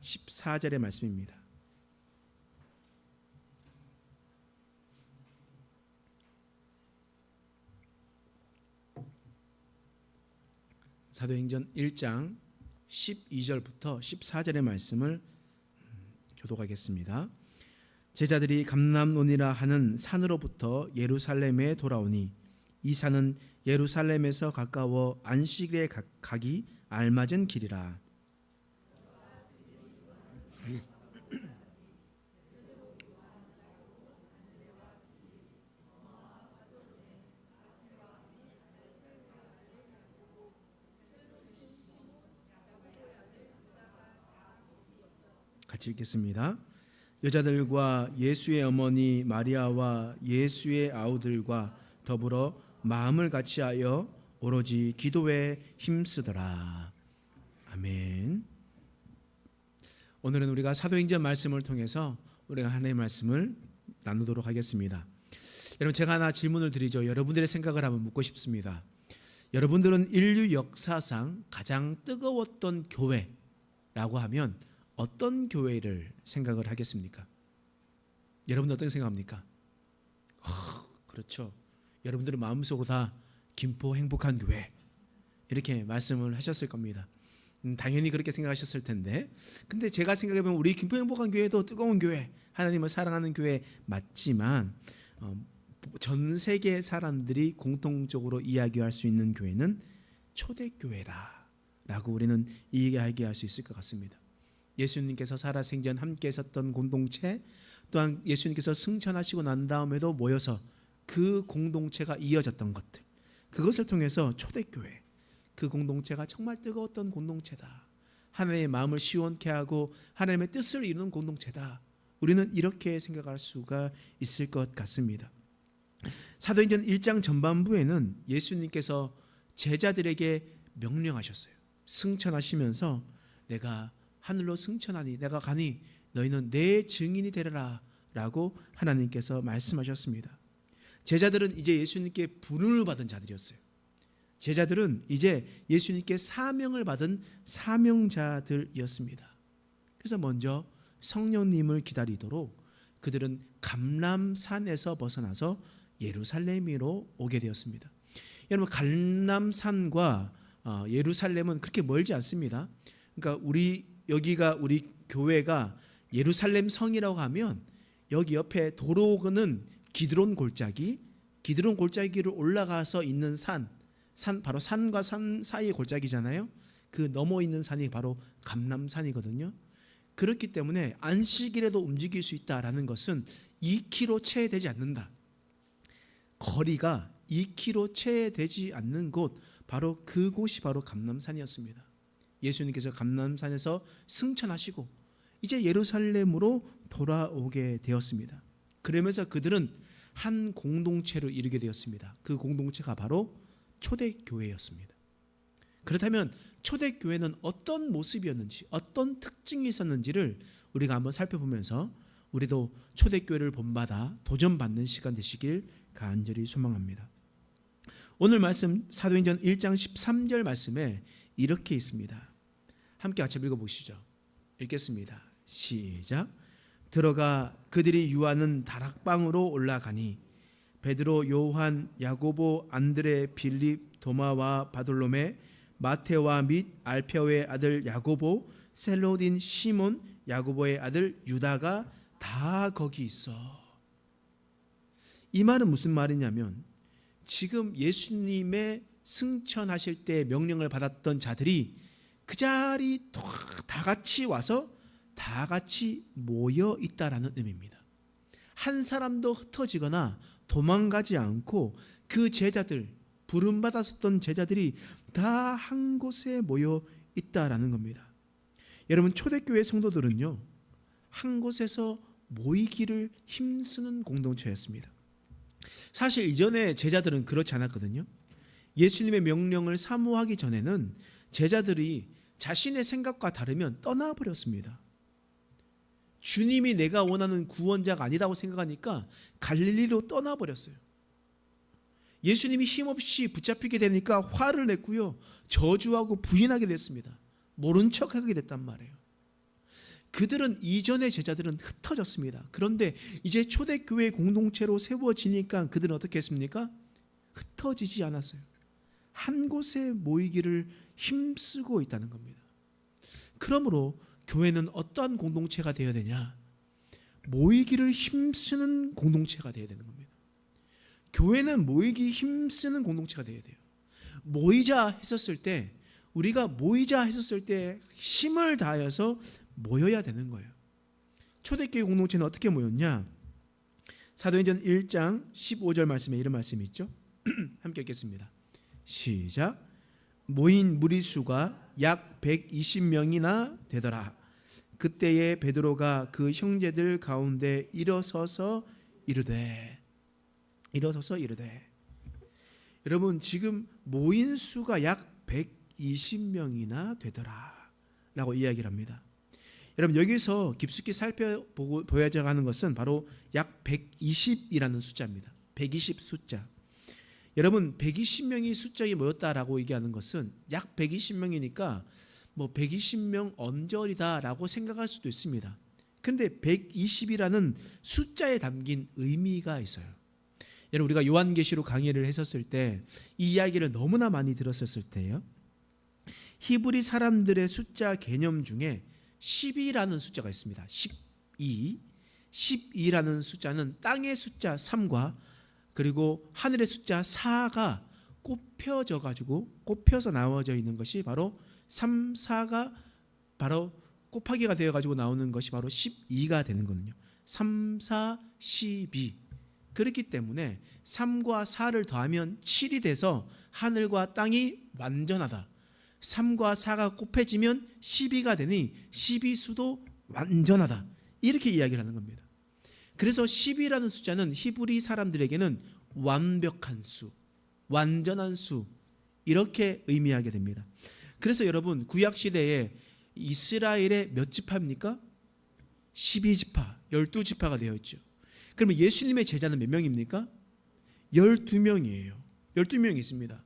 14절의 말씀입니다. 사도행전 1장 12절부터 14절의 말씀을 교독하겠습니다. 제자들이 감람논이라 하는 산으로부터 예루살렘에 돌아오니 이 산은 예루살렘에서 가까워 안식일에 가기 알맞은 길이라. 같이 읽겠습니다. 여자들과 예수의 어머니 마리아와 예수의 아우들과 더불어 마음을 같이하여 오로지 기도에 힘쓰더라. 아멘. 오늘은 우리가 사도행전 말씀을 통해서 우리가 하나님의 말씀을 나누도록 하겠습니다. 여러분, 제가 하나 질문을 드리죠. 여러분들의 생각을 한번 묻고 싶습니다. 여러분들은 인류 역사상 가장 뜨거웠던 교회라고 하면 어떤 교회를 생각을 하겠습니까? 여러분은 어떻게 생각합니까? 그렇죠. 여러분들은 마음속으로 다 김포 행복한 교회 이렇게 말씀을 하셨을 겁니다. 당연히 그렇게 생각하셨을 텐데, 근데 제가 생각해보면 우리 김포 행복한 교회도 뜨거운 교회, 하나님을 사랑하는 교회 맞지만 전 세계 사람들이 공통적으로 이야기할 수 있는 교회는 초대교회라고 우리는 이야기할 수 있을 것 같습니다. 예수님께서 살아생전 함께 있었던 공동체, 또한 예수님께서 승천하시고 난 다음에도 모여서 그 공동체가 이어졌던 것들, 그것을 통해서 초대교회, 그 공동체가 정말 뜨거웠던 공동체다, 하나님의 마음을 시원케 하고 하나님의 뜻을 이루는 공동체다, 우리는 이렇게 생각할 수가 있을 것 같습니다. 사도행전 1장 전반부에는 예수님께서 제자들에게 명령하셨어요. 승천하시면서 내가 하늘로 승천하니 내가 가니 너희는 내 증인이 되리라 라고 하나님께서 말씀하셨습니다. 제자들은 이제 예수님께 부름을 받은 자들이었어요. 제자들은 이제 예수님께 사명을 받은 사명자들이었습니다. 그래서 먼저 성령님을 기다리도록 그들은 감람산에서 벗어나서 예루살렘으로 오게 되었습니다. 여러분, 감람산과 예루살렘은 그렇게 멀지 않습니다. 그러니까 여기가 우리 교회가 예루살렘 성이라고 하면 여기 옆에 도로는 기드론 골짜기를 올라가서 있는 산 바로 산과 산 사이의 골짜기잖아요. 그 넘어 있는 산이 바로 감람산이거든요. 그렇기 때문에 안식일에도 움직일 수 있다라는 것은 2km 채 되지 않는다. 거리가 2km 채 되지 않는 곳, 바로 그곳이 바로 감람산이었습니다. 예수님께서 감람산에서 승천하시고 이제 예루살렘으로 돌아오게 되었습니다. 그러면서 그들은 한 공동체를 이루게 되었습니다. 그 공동체가 바로 초대교회였습니다. 그렇다면 초대교회는 어떤 모습이었는지, 어떤 특징이 있었는지를 우리가 한번 살펴보면서 우리도 초대교회를 본받아 도전받는 시간 되시길 간절히 소망합니다. 오늘 말씀 사도행전 1장 13절 말씀에 이렇게 있습니다. 함께 같이 읽어보시죠. 읽겠습니다. 시작. 들어가 그들이 유하는 다락방으로 올라가니 베드로, 요한, 야고보, 안드레, 빌립, 도마와 바돌로메, 마테와 및 알페오의 아들 야고보, 셀로딘, 시몬, 야고보의 아들 유다가 다 거기 있어. 이 말은 무슨 말이냐면 지금 예수님의 승천하실 때 명령을 받았던 자들이 그 자리 다 같이 와서 다 같이 모여 있다라는 의미입니다. 한 사람도 흩어지거나 도망가지 않고 그 제자들, 부름받았었던 제자들이 다 한 곳에 모여 있다라는 겁니다. 여러분, 초대교회 성도들은요, 한 곳에서 모이기를 힘쓰는 공동체였습니다. 사실 이전에 제자들은 그렇지 않았거든요. 예수님의 명령을 사모하기 전에는 제자들이 자신의 생각과 다르면 떠나버렸습니다. 주님이 내가 원하는 구원자가 아니라고 생각하니까 갈릴리로 떠나버렸어요. 예수님이 힘없이 붙잡히게 되니까 화를 냈고요, 저주하고 부인하게 됐습니다. 모른 척하게 됐단 말이에요. 그들은 이전의 제자들은 흩어졌습니다. 그런데 이제 초대교회 공동체로 세워지니까 그들은 어떻게 했습니까? 흩어지지 않았어요. 한 곳에 모이기를 힘쓰고 있다는 겁니다. 그러므로 교회는 어떠한 공동체가 되어야 되냐? 모이기를 힘쓰는 공동체가 되어야 되는 겁니다. 교회는 모이기 힘쓰는 공동체가 되어야 돼요. 모이자 했었을 때, 우리가 모이자 했었을 때 힘을 다하여서 모여야 되는 거예요. 초대교회 공동체는 어떻게 모였냐? 사도행전 1장 15절 말씀에 이런 말씀이 있죠. 함께 읽겠습니다. 시작. 모인 무리수가 약 120명이나 되더라. 그때에 베드로가 그 형제들 가운데 일어서서 이르되. 여러분, 지금 모인 수가 약 120명이나 되더라 라고 이야기를 합니다. 여러분, 여기서 깊숙이 살펴보아야 하는 것은 바로 약 120이라는 숫자입니다. 120 숫자. 여러분, 120명이 숫자에 모였다라고 얘기하는 것은 약 120명이니까 뭐 120명 언저리다라고 생각할 수도 있습니다. 근데 120이라는 숫자에 담긴 의미가 있어요. 여러분, 우리가 요한계시록 강의를 했었을 때 이 이야기를 너무나 많이 들었었을 때요. 히브리 사람들의 숫자 개념 중에 12라는 숫자가 있습니다. 12라는 숫자는 땅의 숫자 3과 그리고 하늘의 숫자 4가 꼽혀서 나와져 있는 것이 바로 3, 4가 바로 곱하기가 되어가지고 나오는 것이 바로 12가 되는 거거든요. 3, 4, 12. 그렇기 때문에 3과 4를 더하면 7이 돼서 하늘과 땅이 완전하다. 3과 4가 곱해지면 12가 되니 12수도 완전하다. 이렇게 이야기를 하는 겁니다. 그래서 10이라는 숫자는 히브리 사람들에게는 완벽한 수, 완전한 수, 이렇게 의미하게 됩니다. 그래서 여러분, 구약시대에 이스라엘의 몇 지파입니까? 12지파, 12지파가 되어 있죠. 그러면 예수님의 제자는 몇 명입니까? 12명이에요. 12명이 있습니다.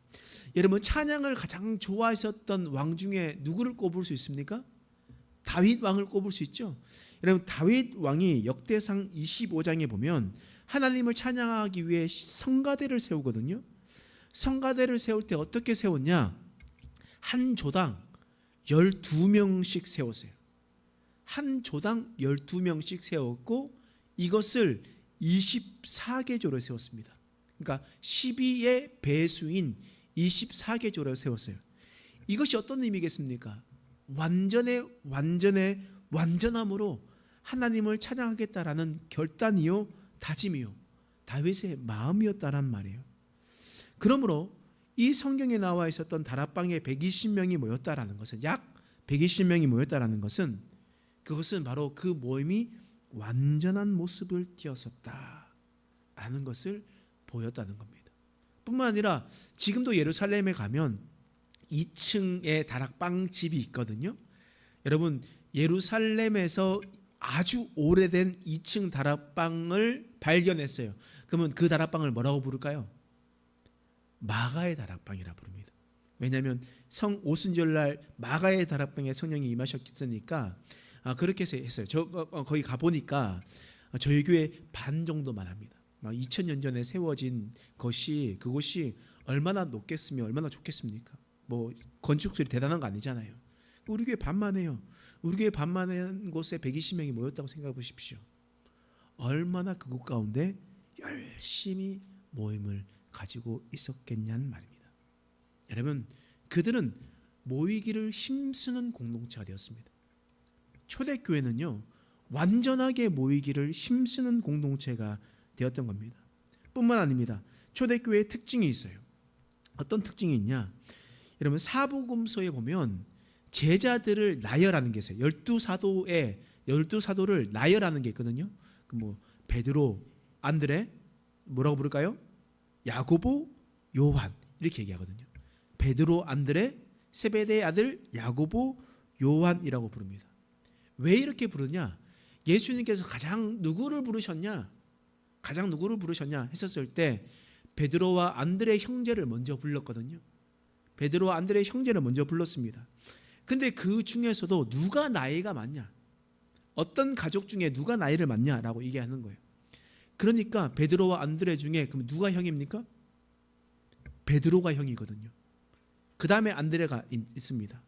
여러분, 찬양을 가장 좋아하셨던 왕 중에 누구를 꼽을 수 있습니까? 다윗 왕을 꼽을 수 있죠. 여러분, 다윗 왕이 역대상 25장에 보면 하나님을 찬양하기 위해 성가대를 세우거든요. 성가대를 세울 때 어떻게 세웠냐? 한 조당 12명씩 세웠어요. 한 조당 12명씩 세웠고 이것을 24개조로 세웠습니다. 그러니까 12의 배수인 24개조로 세웠어요. 이것이 어떤 의미겠습니까? 완전함으로 하나님을 찬양하겠다라는 결단이요, 다짐이요, 다윗의 마음이었다란 말이에요. 그러므로 이 성경에 나와 있었던 다락방에 120명이 모였다라는 것은, 약 120명이 모였다라는 것은, 그것은 바로 그 모임이 완전한 모습을 띄었었다라는 것을 보였다는 겁니다. 뿐만 아니라 지금도 예루살렘에 가면 2층에 다락방 집이 있거든요. 여러분, 예루살렘에서 아주 오래된 2층 다락방을 발견했어요. 그러면 그 다락방을 뭐라고 부를까요? 마가의 다락방이라 부릅니다. 왜냐하면 오순절날 마가의 다락방에 성령이 임하셨으니까 그렇게 했어요. 저 거기 가보니까 저희 교회 반 정도만 합니다. 2000년 전에 세워진 그곳이 얼마나 높겠으면 얼마나 좋겠습니까? 뭐 건축술이 대단한 거 아니잖아요. 우리 교회 반만 해요. 우리 교회 반만 한 곳에 120명이 모였다고 생각해 보십시오. 얼마나 그곳 가운데 열심히 모임을 가지고 있었겠냐는 말입니다. 여러분, 그들은 모이기를 힘쓰는 공동체가 되었습니다. 초대교회는요, 완전하게 모이기를 힘쓰는 공동체가 되었던 겁니다. 뿐만 아닙니다. 초대교회의 특징이 있어요. 어떤 특징이 있냐? 여러분, 사복음서에 보면 제자들을 나열하는 게 있어요. 12사도를 나열하는 게 있거든요. 베드로, 안드레, 뭐라고 부를까요? 야고보, 요한, 이렇게 얘기하거든요. 베드로, 안드레, 세베대의 아들 야고보, 요한이라고 부릅니다. 왜 이렇게 부르냐? 예수님께서 가장 누구를 부르셨냐 했었을 때 베드로와 안드레 형제를 먼저 불렀거든요. 베드로와 안드레 형제를 먼저 불렀습니다. 근데 그 중에서도 누가 나이가 많냐? 어떤 가족 중에 누가 나이를 많냐라고 얘기하는 거예요. 그러니까 베드로와 안드레 중에 그럼 누가 형입니까? 베드로가 형이거든요. 그 다음에 안드레가 있습니다.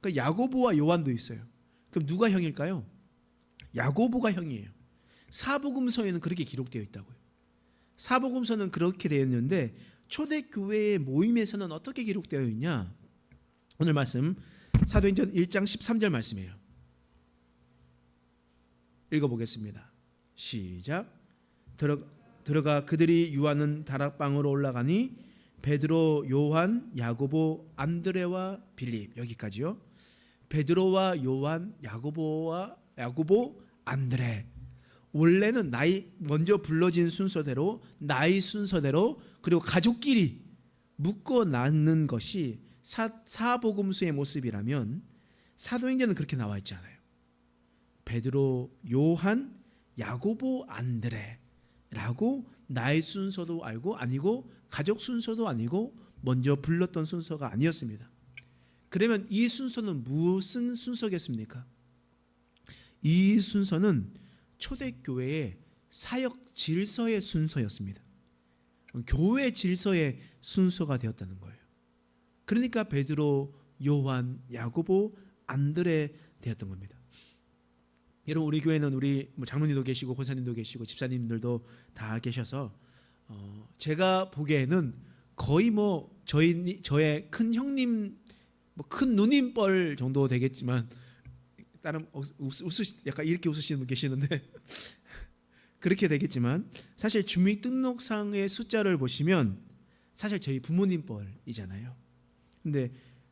그러니까 야고보와 요한도 있어요. 그럼 누가 형일까요? 야고보가 형이에요. 사복음서에는 그렇게 기록되어 있다고요. 사복음서는 그렇게 되어 있는데 초대교회의 모임에서는 어떻게 기록되어 있냐? 오늘 말씀 사도행전 1장 13절 말씀이에요. 읽어보겠습니다. 시작. 들어가 그들이 유하는 다락방으로 올라가니 베드로, 요한, 야고보, 안드레와 빌립, 여기까지요. 베드로와 요한, 야고보, 안드레. 원래는 나이 먼저 불러진 순서대로, 나이 순서대로, 그리고 가족끼리 묶어 낳는 것이 사복음서의 모습이라면 사도행전은 그렇게 나와 있지 않아요. 베드로, 요한, 야고보, 안드레라고 나이 순서도 알고 아니고 가족 순서도 아니고 먼저 불렀던 순서가 아니었습니다. 그러면 이 순서는 무슨 순서겠습니까? 이 순서는 초대교회의 사역 질서의 순서였습니다. 교회 질서의 순서가 되었다는 거예요. 그러니까 베드로, 요한, 야고보, 안드레 되었던 겁니다. 여러분, 우리 교회는 우리 장로님도 계시고 권사님도 계시고 집사님들도 다 계셔서 제가 보기에는 거의 저의 큰 형님, 큰 누님 뻘 정도 되겠지만, 다른 약간 이렇게 웃으시는 분 계시는데 그렇게 되겠지만, 사실 주민등록상의 숫자를 보시면 사실 저희 부모님 뻘이잖아요.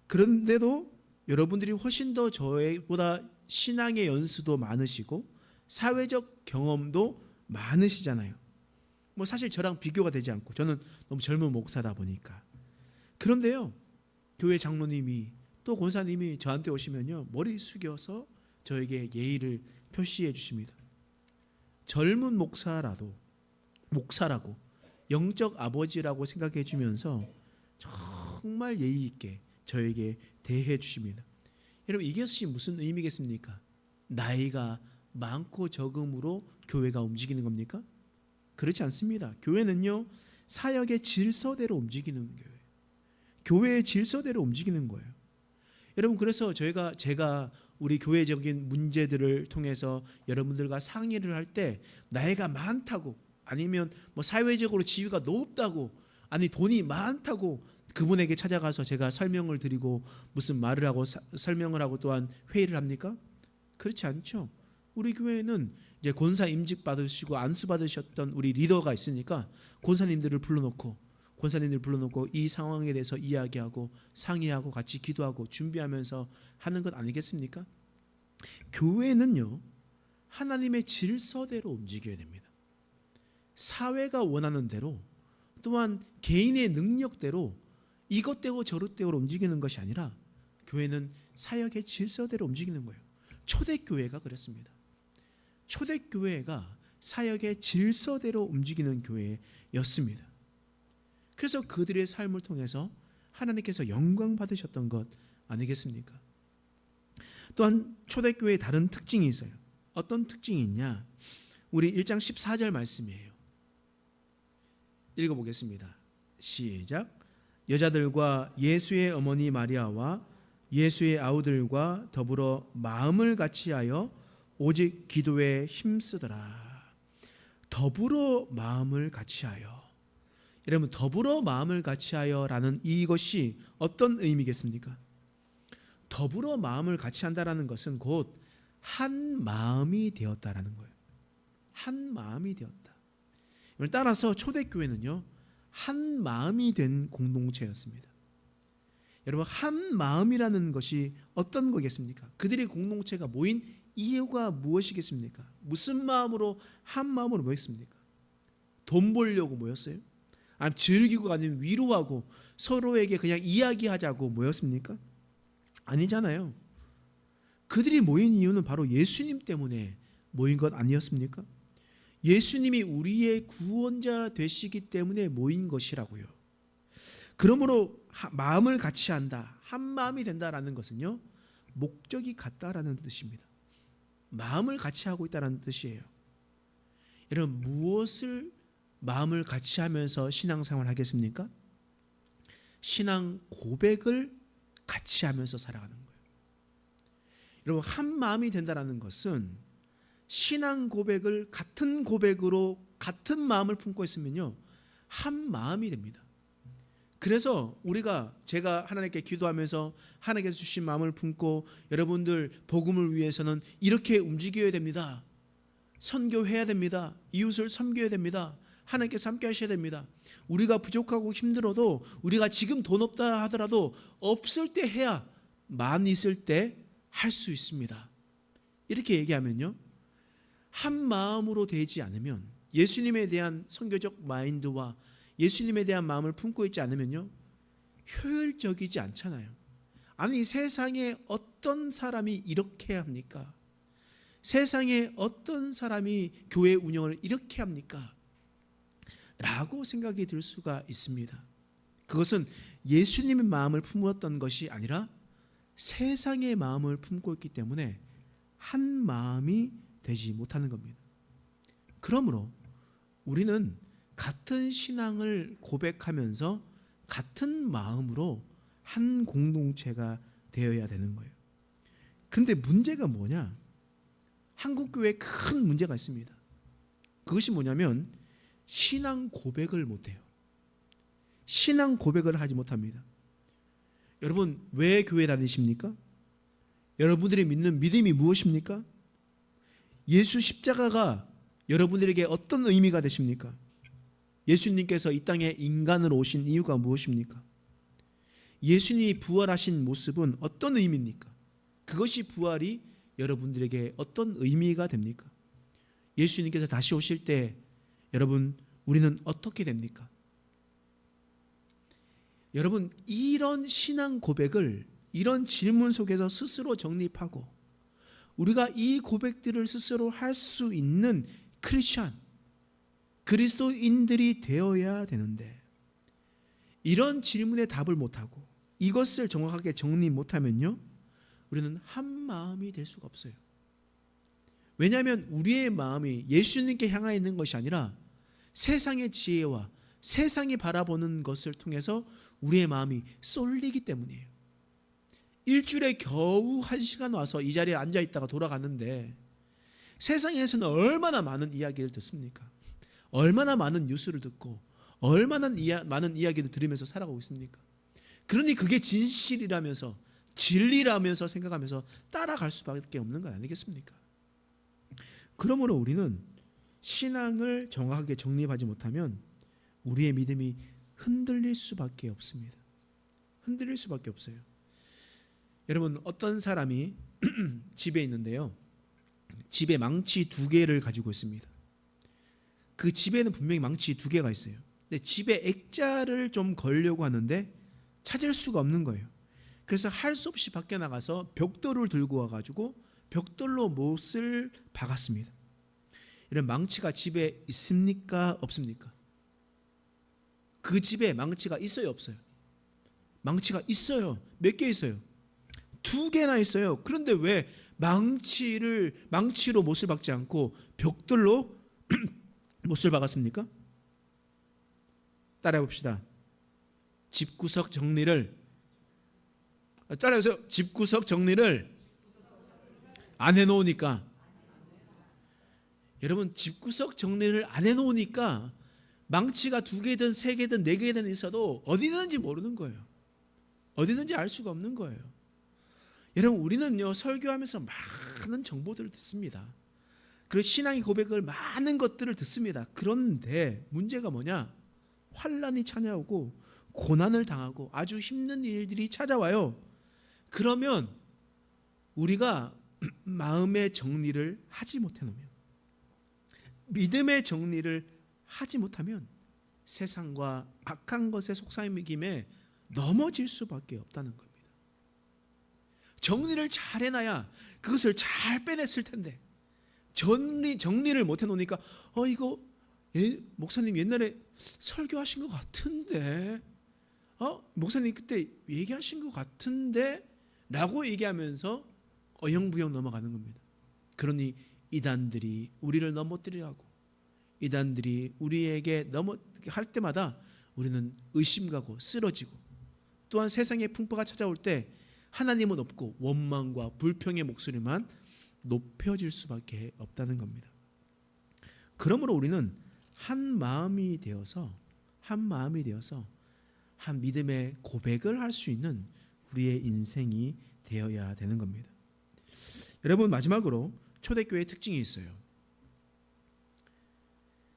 그런데도 여러분들이 훨씬 더 저희보다 신앙의 연수도 많으시고 사회적 경험도 많으시잖아요. 사실 저랑 비교가 되지 않고 저는 너무 젊은 목사다 보니까. 그런데요, 교회 장로님이 또 권사님이 저한테 오시면요, 머리 숙여서 저에게 예의를 표시해 주십니다. 젊은 목사라고 영적 아버지라고 생각해 주면서 정말 예의 있게 저에게 대해 주십니다. 여러분, 이것이 무슨 의미겠습니까? 나이가 많고 적음으로 교회가 움직이는 겁니까? 그렇지 않습니다. 교회는요, 사역의 질서대로 움직이는 교회, 교회의 질서대로 움직이는 거예요. 여러분, 그래서 제가 우리 교회적인 문제들을 통해서 여러분들과 상의를 할 때 나이가 많다고, 아니면 사회적으로 지위가 높다고, 아니 돈이 많다고 그분에게 찾아가서 제가 설명을 드리고 무슨 말을 하고 설명을 하고 또한 회의를 합니까? 그렇지 않죠. 우리 교회는 이제 권사 임직 받으시고 안수 받으셨던 우리 리더가 있으니까 권사님들을 불러놓고 이 상황에 대해서 이야기하고 상의하고 같이 기도하고 준비하면서 하는 것 아니겠습니까? 교회는요, 하나님의 질서대로 움직여야 됩니다. 사회가 원하는 대로, 또한 개인의 능력대로 이것대로 저것대로 움직이는 것이 아니라 교회는 사역의 질서대로 움직이는 거예요. 초대교회가 그랬습니다. 초대교회가 사역의 질서대로 움직이는 교회였습니다. 그래서 그들의 삶을 통해서 하나님께서 영광 받으셨던 것 아니겠습니까? 또한 초대교회의 다른 특징이 있어요. 어떤 특징이 있냐? 우리 1장 14절 말씀이에요. 읽어보겠습니다. 시작. 여자들과 예수의 어머니 마리아와 예수의 아우들과 더불어 마음을 같이하여 오직 기도에 힘쓰더라. 더불어 마음을 같이하여. 여러분, 더불어 마음을 같이하여라는 이것이 어떤 의미겠습니까? 더불어 마음을 같이한다라는 것은 곧 한 마음이 되었다라는 거예요. 한 마음이 되었다. 따라서 초대교회는요, 한 마음이 된 공동체였습니다. 여러분, 한 마음이라는 것이 어떤 거겠습니까? 그들의 공동체가 모인 이유가 무엇이겠습니까? 무슨 마음으로 한 마음으로 모였습니까? 돈 벌려고 모였어요? 아니면 즐기고, 아니면 위로하고 서로에게 그냥 이야기하자고 모였습니까? 아니잖아요. 그들이 모인 이유는 바로 예수님 때문에 모인 것 아니었습니까? 예수님이 우리의 구원자 되시기 때문에 모인 것이라고요. 그러므로 마음을 같이 한다, 한 마음이 된다라는 것은요, 목적이 같다라는 뜻입니다. 마음을 같이 하고 있다는 뜻이에요. 여러분, 무엇을 마음을 같이 하면서 신앙생활을 하겠습니까? 신앙 고백을 같이 하면서 살아가는 거예요. 여러분, 한 마음이 된다는 것은 신앙 고백을 같은 고백으로 같은 마음을 품고 있으면요, 한 마음이 됩니다. 그래서 제가 하나님께 기도하면서 하나님께서 주신 마음을 품고 여러분들 복음을 위해서는 이렇게 움직여야 됩니다. 선교해야 됩니다. 이웃을 섬겨야 됩니다. 하나님께서 함께 하셔야 됩니다. 우리가 부족하고 힘들어도 우리가 지금 돈 없다 하더라도 없을 때 해야 많이 있을 때 할 수 있습니다. 이렇게 얘기하면요, 한 마음으로 되지 않으면, 예수님에 대한 선교적 마인드와 예수님에 대한 마음을 품고 있지 않으면요, 효율적이지 않잖아요. 아니, 세상에 어떤 사람이 이렇게 합니까? 세상에 어떤 사람이 교회 운영을 이렇게 합니까? 라고 생각이 들 수가 있습니다. 그것은 예수님의 마음을 품었던 것이 아니라 세상의 마음을 품고 있기 때문에 한 마음이 되지 못하는 겁니다. 그러므로 우리는 같은 신앙을 고백하면서 같은 마음으로 한 공동체가 되어야 되는 거예요. 그런데 문제가 뭐냐? 한국교회에 큰 문제가 있습니다. 그것이 뭐냐면 신앙 고백을 못해요. 신앙 고백을 하지 못합니다. 여러분, 왜 교회 다니십니까? 여러분들이 믿는 믿음이 무엇입니까? 예수 십자가가 여러분들에게 어떤 의미가 되십니까? 예수님께서 이 땅에 인간으로 오신 이유가 무엇입니까? 예수님이 부활하신 모습은 어떤 의미입니까? 그것이 부활이 여러분들에게 어떤 의미가 됩니까? 예수님께서 다시 오실 때 여러분, 우리는 어떻게 됩니까? 여러분, 이런 신앙 고백을 이런 질문 속에서 스스로 정립하고 우리가 이 고백들을 스스로 할 수 있는 크리스찬, 그리스도인들이 되어야 되는데, 이런 질문에 답을 못하고 이것을 정확하게 정리 못하면요, 우리는 한 마음이 될 수가 없어요. 왜냐하면 우리의 마음이 예수님께 향해 있는 것이 아니라 세상의 지혜와 세상이 바라보는 것을 통해서 우리의 마음이 쏠리기 때문이에요. 일주일에 겨우 1시간 와서 이 자리에 앉아 있다가 돌아가는데 세상에서는 얼마나 많은 이야기를 듣습니까? 얼마나 많은 뉴스를 듣고 얼마나 많은 이야기를 들으면서 살아가고 있습니까? 그러니 그게 진실이라면서 진리라면서 생각하면서 따라갈 수밖에 없는 건 아니겠습니까? 그러므로 우리는 신앙을 정확하게 정립하지 못하면 우리의 믿음이 흔들릴 수밖에 없습니다. 흔들릴 수밖에 없어요. 여러분, 어떤 사람이 집에 있는데요, 집에 망치 2개를 가지고 있습니다. 그 집에는 분명히 망치 2개가 있어요. 근데 집에 액자를 좀 걸려고 하는데 찾을 수가 없는 거예요. 그래서 할 수 없이 밖에 나가서 벽돌을 들고 와가지고 벽돌로 못을 박았습니다. 이런 망치가 집에 있습니까? 없습니까? 그 집에 망치가 있어요? 없어요? 망치가 있어요. 몇 개 있어요? 2개나 있어요. 그런데 왜 망치로 못을 박지 않고 벽돌로 못을 박았습니까? 따라해 봅시다. 집구석 정리를 따라해서 집구석 정리를 안 해놓으니까. 여러분, 집구석 정리를 안 해놓으니까 망치가 2개든 3개든 4개든 있어도 어디 있는지 모르는 거예요. 어디 있는지 알 수가 없는 거예요. 여러분, 우리는요, 설교하면서 많은 정보들을 듣습니다. 그리고 신앙의 고백을 많은 것들을 듣습니다. 그런데 문제가 뭐냐? 환난이 찾아오고 고난을 당하고 아주 힘든 일들이 찾아와요. 그러면 우리가 마음의 정리를 하지 못해 놓으면, 믿음의 정리를 하지 못하면 세상과 악한 것에 속삭임에 넘어질 수밖에 없다는 겁니다. 정리를 잘 해놔야 그것을 잘 빼냈을 텐데 정리를 못 해놓으니까 이거 목사님 옛날에 설교하신 것 같은데, 목사님 그때 얘기하신 것 같은데 라고 얘기하면서 어영부영 넘어가는 겁니다. 그러니 이단들이 우리를 넘어뜨리려 하고 이단들이 우리에게 할 때마다 우리는 의심가고 쓰러지고, 또한 세상의 풍파가 찾아올 때 하나님은 없고 원망과 불평의 목소리만 높여질 수밖에 없다는 겁니다. 그러므로 우리는 한 마음이 되어서 한 믿음의 고백을 할 수 있는 우리의 인생이 되어야 되는 겁니다. 여러분, 마지막으로 초대교회의 특징이 있어요.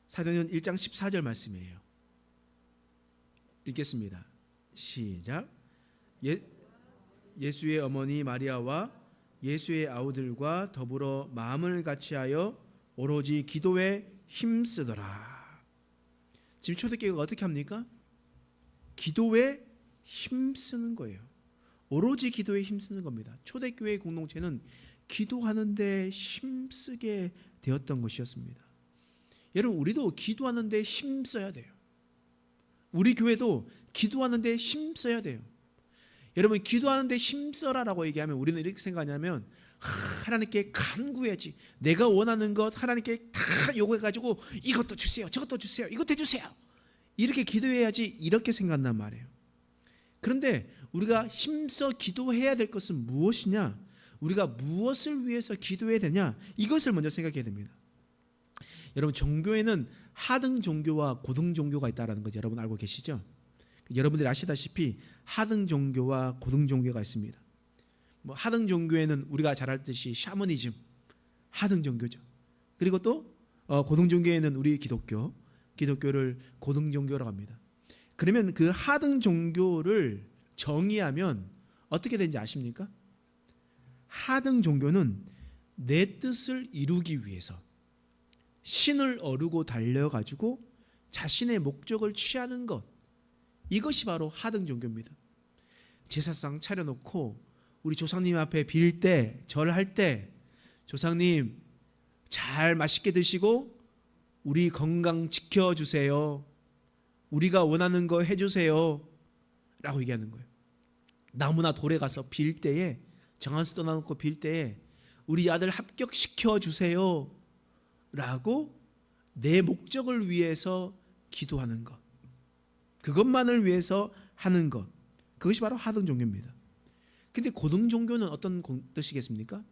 사도행전 1장 14절 말씀이에요. 읽겠습니다. 시작. 예수의 어머니 마리아와 예수의 아우들과 더불어 마음을 같이하여 오로지 기도에 힘쓰더라. 지금 초대교회가 어떻게 합니까? 기도에 힘쓰는 거예요. 오로지 기도에 힘쓰는 겁니다. 초대교회의 공동체는 기도하는 데 힘쓰게 되었던 것이었습니다. 여러분, 우리도 기도하는 데 힘써야 돼요. 우리 교회도 기도하는 데 힘써야 돼요. 여러분, 기도하는 데 힘써라라고 얘기하면 우리는 이렇게 생각하냐면, 하나님께 간구해야지, 내가 원하는 것 하나님께 다 요구해가지고 이것도 주세요, 저것도 주세요, 이것도 해주세요, 이렇게 기도해야지, 이렇게 생각한단 말이에요. 그런데 우리가 힘써 기도해야 될 것은 무엇이냐, 우리가 무엇을 위해서 기도해야 되냐, 이것을 먼저 생각해야 됩니다. 여러분, 종교에는 하등 종교와 고등 종교가 있다는 것 여러분 알고 계시죠? 여러분들이 아시다시피 하등 종교와 고등 종교가 있습니다. 하등 종교에는 우리가 잘 알듯이 샤머니즘, 하등 종교죠. 그리고 또 고등 종교에는 우리 기독교를 고등 종교라고 합니다. 그러면 그 하등 종교를 정의하면 어떻게 되는지 아십니까? 하등 종교는 내 뜻을 이루기 위해서 신을 어루고 달려가지고 자신의 목적을 취하는 것, 이것이 바로 하등 종교입니다. 제사상 차려놓고 우리 조상님 앞에 빌 때, 절할 때, 조상님 잘 맛있게 드시고 우리 건강 지켜주세요, 우리가 원하는 거 해주세요 라고 얘기하는 거예요. 나무나 돌에 가서 빌 때에, 정한수 떠나놓고 빌 때에 우리 아들 합격시켜 주세요 라고 내 목적을 위해서 기도하는 것, 그것만을 위해서 하는 것, 그것이 바로 하등 종교입니다. 근데 고등 종교는 어떤 뜻이겠습니까?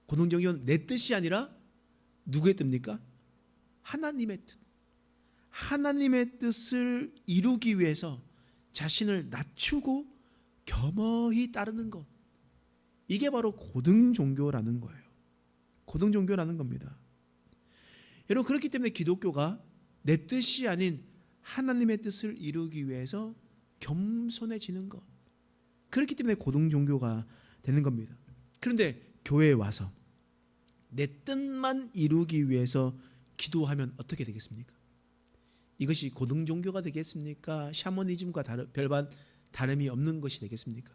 고등 종교는 내 뜻이 아니라 누구의 뜻입니까? 하나님의 뜻. 하나님의 뜻을 이루기 위해서 자신을 낮추고 겸허히 따르는 것, 이게 바로 고등 종교라는 거예요. 고등 종교라는 겁니다. 여러분, 그렇기 때문에 기독교가 내 뜻이 아닌 하나님의 뜻을 이루기 위해서 겸손해지는 것, 그렇기 때문에 고등 종교가 되는 겁니다. 그런데 교회에 와서 내 뜻만 이루기 위해서 기도하면 어떻게 되겠습니까? 이것이 고등 종교가 되겠습니까? 샤머니즘과 별반 다름이 없는 것이 되겠습니까?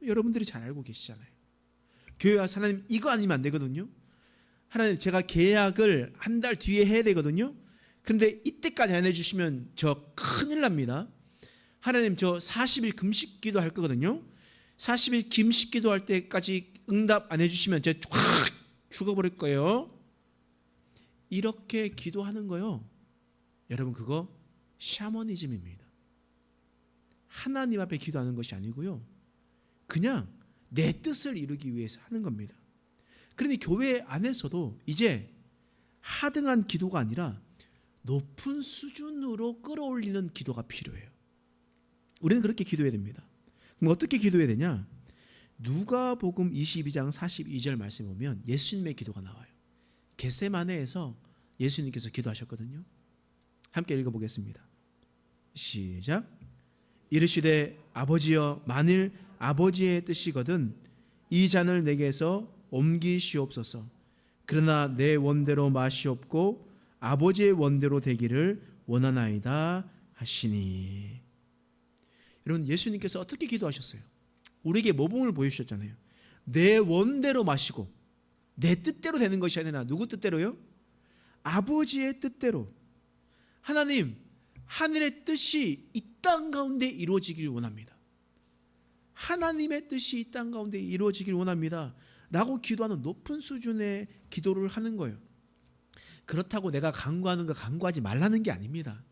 여러분들이 잘 알고 계시잖아요. 교회 와서 하나님 이거 아니면 안 되거든요. 하나님, 제가 계약을 한 달 뒤에 해야 되거든요. 그런데 이때까지 안 해주시면 저 큰일 납니다. 하나님, 저 40일 금식 기도할 거거든요. 40일 금식 기도할 때까지 응답 안 해주시면 제가 확 죽어버릴 거예요. 이렇게 기도하는 거요, 여러분, 그거 샤머니즘입니다. 하나님 앞에 기도하는 것이 아니고요, 그냥 내 뜻을 이루기 위해서 하는 겁니다. 그런데 교회 안에서도 이제 하등한 기도가 아니라 높은 수준으로 끌어올리는 기도가 필요해요. 우리는 그렇게 기도해야 됩니다. 그럼 어떻게 기도해야 되냐? 누가복음 22장 42절 말씀 보면 예수님의 기도가 나와요. 겟세마네에서 예수님께서 기도하셨거든요. 함께 읽어보겠습니다. 시작. 이르시되 아버지여, 만일 아버지의 뜻이거든 이 잔을 내게서 옮기시옵소서. 그러나 내 원대로 마시옵고 아버지의 원대로 되기를 원하나이다 하시니. 여러분, 예수님께서 어떻게 기도하셨어요? 우리에게 모범을 보여주셨잖아요. 내 원대로 마시고 내 뜻대로 되는 것이 아니라 누구 뜻대로요? 아버지의 뜻대로. 하나님, 하늘의 뜻이 이 땅 가운데 이루어지길 원합니다. 하나님의 뜻이 이 땅 가운데 이루어지길 원합니다 라고 기도하는 높은 수준의 기도를 하는 거예요. 그렇다고 내가 간구하는 거 간구하지 말라는 게 아닙니다.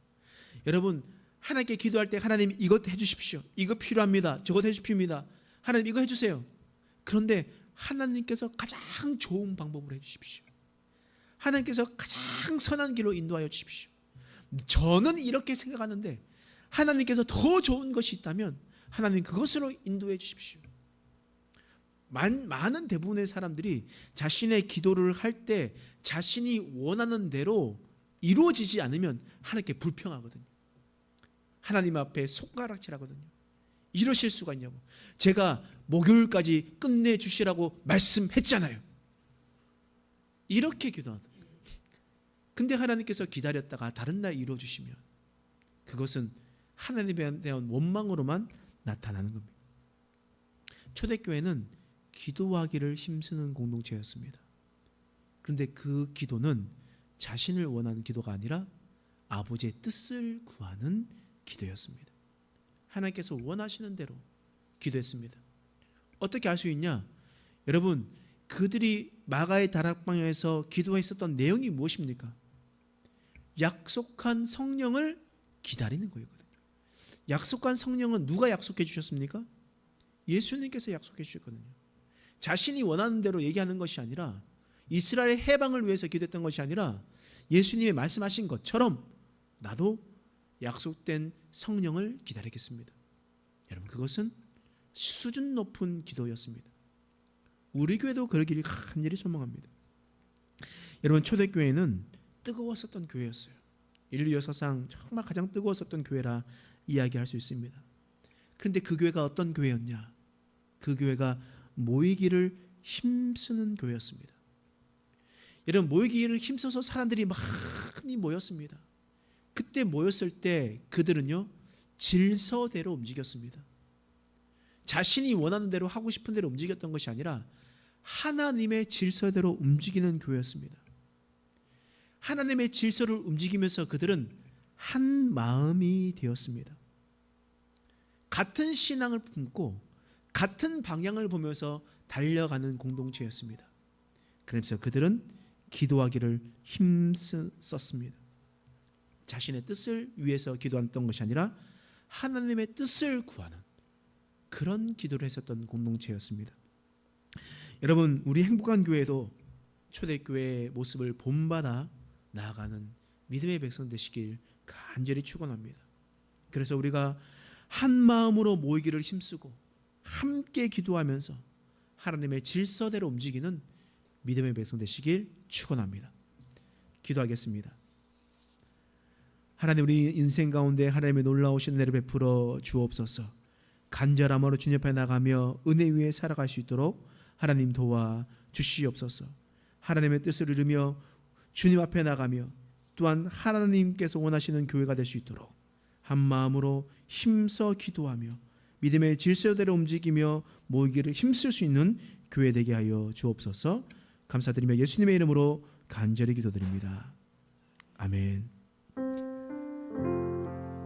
여러분, 하나님께 기도할 때 하나님 이것 해주십시오. 이거 필요합니다. 저것 해주십니다. 하나님 이거 해주세요. 그런데 하나님께서 가장 좋은 방법으로 해주십시오. 하나님께서 가장 선한 길로 인도하여 주십시오. 저는 이렇게 생각하는데 하나님께서 더 좋은 것이 있다면 하나님 그것으로 인도해 주십시오. 많은 대부분의 사람들이 자신의 기도를 할 때 자신이 원하는 대로 이루어지지 않으면 하나님께 불평하거든요. 하나님 앞에 손가락질하거든요. 이러실 수가 있냐고. 제가 목요일까지 끝내주시라고 말씀했잖아요. 이렇게 기도하다. 근데 하나님께서 기다렸다가 다른 날 이루어주시면 그것은 하나님에 대한 원망으로만 나타나는 겁니다. 초대교회는 기도하기를 힘쓰는 공동체였습니다. 그런데 그 기도는 자신을 원하는 기도가 아니라 아버지의 뜻을 구하는 기도였습니다. 하나님께서 원하시는 대로 기도했습니다. 어떻게 알 수 있냐? 여러분, 그들이 마가의 다락방에서 기도했었던 내용이 무엇입니까? 약속한 성령을 기다리는 거였거든요. 약속한 성령은 누가 약속해 주셨습니까? 예수님께서 약속해 주셨거든요. 자신이 원하는 대로 얘기하는 것이 아니라 이스라엘의 해방을 위해서 기도했던 것이 아니라 예수님이 말씀하신 것처럼 나도 약속된 성령을 기다리겠습니다. 여러분, 그것은 수준 높은 기도였습니다. 우리 교회도 그러기를 간절히 소망합니다. 여러분, 초대교회는 뜨거웠었던 교회였어요. 인류 역사상 정말 가장 뜨거웠었던 교회라 이야기할 수 있습니다. 그런데 그 교회가 어떤 교회였냐? 그 교회가 모이기를 힘쓰는 교회였습니다. 여러분, 모이기를 힘써서 사람들이 많이 모였습니다. 그때 모였을 때 그들은요, 질서대로 움직였습니다. 자신이 원하는 대로 하고 싶은 대로 움직였던 것이 아니라 하나님의 질서대로 움직이는 교회였습니다. 하나님의 질서를 움직이면서 그들은 한 마음이 되었습니다. 같은 신앙을 품고 같은 방향을 보면서 달려가는 공동체였습니다. 그래서 그들은 기도하기를 힘썼습니다. 자신의 뜻을 위해서 기도했던 것이 아니라 하나님의 뜻을 구하는 그런 기도를 했었던 공동체였습니다. 여러분, 우리 행복한 교회도 초대교회의 모습을 본받아 나아가는 믿음의 백성 되시길 간절히 축원합니다. 그래서 우리가 한 마음으로 모이기를 힘쓰고 함께 기도하면서 하나님의 질서대로 움직이는 믿음의 백성 되시길 축원합니다. 기도하겠습니다. 하나님, 우리 인생 가운데 하나님의 놀라우신 은혜를 베풀어 주옵소서. 간절함으로 주님 앞에 나가며 은혜 위에 살아갈 수 있도록 하나님 도와 주시옵소서. 하나님의 뜻을 이루며 주님 앞에 나가며 또한 하나님께서 원하시는 교회가 될 수 있도록 한 마음으로 힘써 기도하며 믿음의 질서대로 움직이며 모이기를 힘쓸 수 있는 교회 되게 하여 주옵소서. 감사드리며 예수님의 이름으로 간절히 기도드립니다. 아멘.